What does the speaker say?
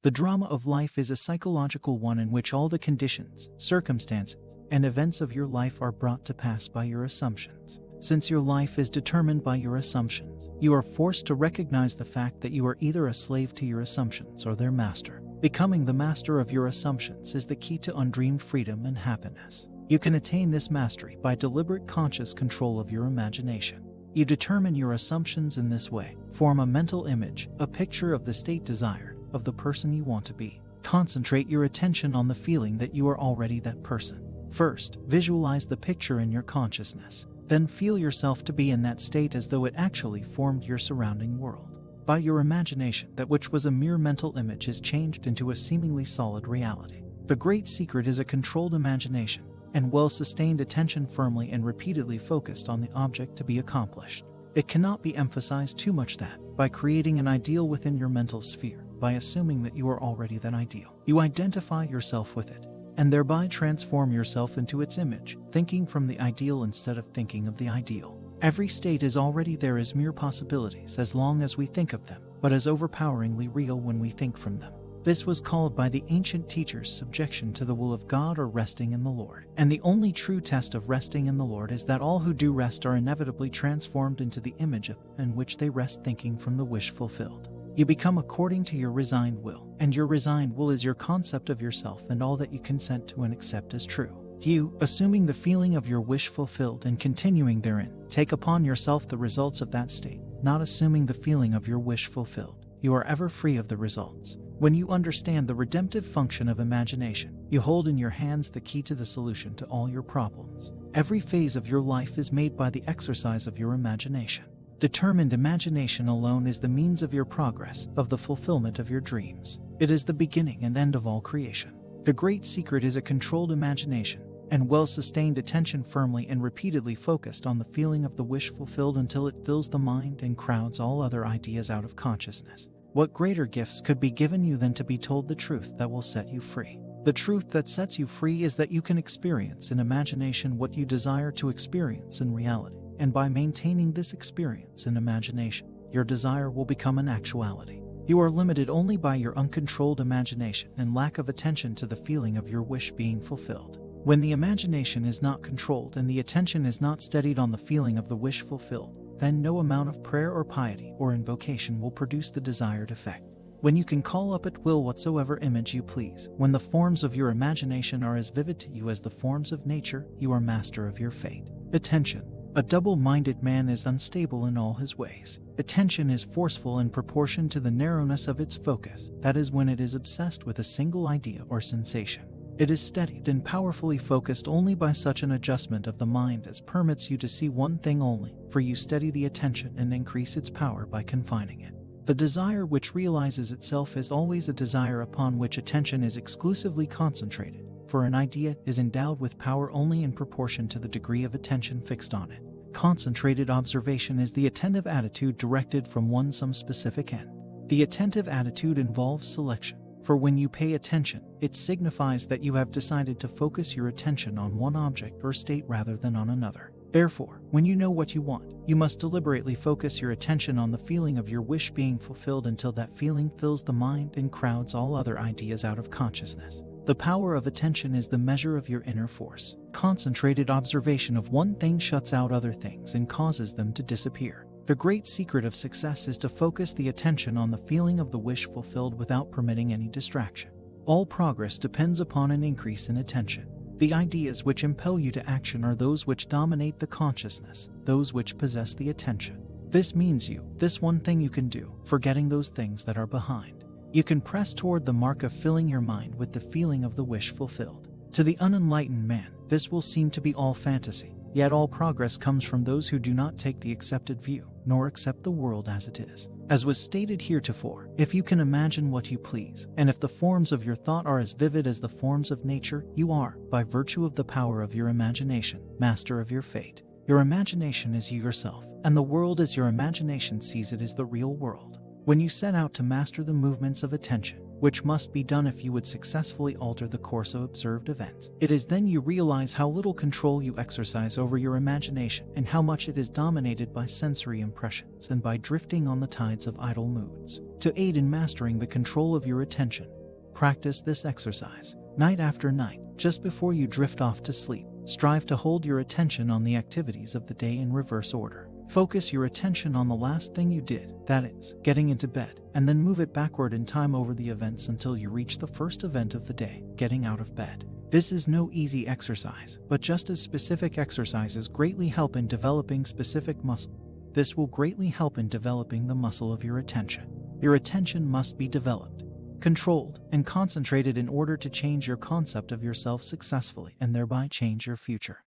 The drama of life is a psychological one in which all the conditions, circumstances, and events of your life are brought to pass by your assumptions. Since your life is determined by your assumptions, you are forced to recognize the fact that you are either a slave to your assumptions or their master. Becoming the master of your assumptions is the key to undreamed freedom and happiness. You can attain this mastery by deliberate conscious control of your imagination. You determine your assumptions in this way. Form a mental image, a picture of the state desired, of the person you want to be. Concentrate your attention on the feeling that you are already that person. First, visualize the picture in your consciousness. Then feel yourself to be in that state as though it actually formed your surrounding world. By your imagination, that which was a mere mental image is changed into a seemingly solid reality. The great secret is a controlled imagination and well-sustained attention firmly and repeatedly focused on the object to be accomplished. It cannot be emphasized too much that, by creating an ideal within your mental sphere, by assuming that you are already that ideal, you identify yourself with it, and thereby transform yourself into its image, thinking from the ideal instead of thinking of the ideal. Every state is already there as mere possibilities as long as we think of them, but as overpoweringly real when we think from them. This was called by the ancient teachers subjection to the will of God or resting in the Lord. And the only true test of resting in the Lord is that all who do rest are inevitably transformed into the image in which they rest, thinking from the wish fulfilled. You become according to your resigned will, and your resigned will is your concept of yourself and all that you consent to and accept as true. You, assuming the feeling of your wish fulfilled and continuing therein, take upon yourself the results of that state, not assuming the feeling of your wish fulfilled. You are ever free of the results. When you understand the redemptive function of imagination, you hold in your hands the key to the solution to all your problems. Every phase of your life is made by the exercise of your imagination. Determined imagination alone is the means of your progress, of the fulfillment of your dreams. It is the beginning and end of all creation. The great secret is a controlled imagination and well-sustained attention firmly and repeatedly focused on the feeling of the wish fulfilled until it fills the mind and crowds all other ideas out of consciousness. What greater gifts could be given you than to be told the truth that will set you free? The truth that sets you free is that you can experience in imagination what you desire to experience in reality. And by maintaining this experience in imagination, your desire will become an actuality. You are limited only by your uncontrolled imagination and lack of attention to the feeling of your wish being fulfilled. When the imagination is not controlled and the attention is not steadied on the feeling of the wish fulfilled, then no amount of prayer or piety or invocation will produce the desired effect. When you can call up at will whatsoever image you please, when the forms of your imagination are as vivid to you as the forms of nature, you are master of your fate. Attention. A double-minded man is unstable in all his ways. Attention is forceful in proportion to the narrowness of its focus, that is, when it is obsessed with a single idea or sensation. It is steadied and powerfully focused only by such an adjustment of the mind as permits you to see one thing only, for you steady the attention and increase its power by confining it. The desire which realizes itself is always a desire upon which attention is exclusively concentrated, for an idea is endowed with power only in proportion to the degree of attention fixed on it. Concentrated observation is the attentive attitude directed from some specific end. The attentive attitude involves selection, for when you pay attention, it signifies that you have decided to focus your attention on one object or state rather than on another. Therefore, when you know what you want, you must deliberately focus your attention on the feeling of your wish being fulfilled until that feeling fills the mind and crowds all other ideas out of consciousness. The power of attention is the measure of your inner force. Concentrated observation of one thing shuts out other things and causes them to disappear. The great secret of success is to focus the attention on the feeling of the wish fulfilled without permitting any distraction. All progress depends upon an increase in attention. The ideas which impel you to action are those which dominate the consciousness, those which possess the attention. This means this one thing you can do, forgetting those things that are behind. You can press toward the mark of filling your mind with the feeling of the wish fulfilled. To the unenlightened man, this will seem to be all fantasy, yet all progress comes from those who do not take the accepted view, nor accept the world as it is. As was stated heretofore, if you can imagine what you please, and if the forms of your thought are as vivid as the forms of nature, you are, by virtue of the power of your imagination, master of your fate. Your imagination is you yourself, and the world as your imagination sees it is the real world. When you set out to master the movements of attention, which must be done if you would successfully alter the course of observed events. It is then you realize how little control you exercise over your imagination and how much it is dominated by sensory impressions and by drifting on the tides of idle moods. To aid in mastering the control of your attention, practice this exercise night after night. Just before you drift off to sleep, strive to hold your attention on the activities of the day in reverse order. Focus your attention on the last thing you did, that is, getting into bed, and then move it backward in time over the events until you reach the first event of the day, getting out of bed. This is no easy exercise, but just as specific exercises greatly help in developing specific muscle, this will greatly help in developing the muscle of your attention. Your attention must be developed, controlled, and concentrated in order to change your concept of yourself successfully and thereby change your future.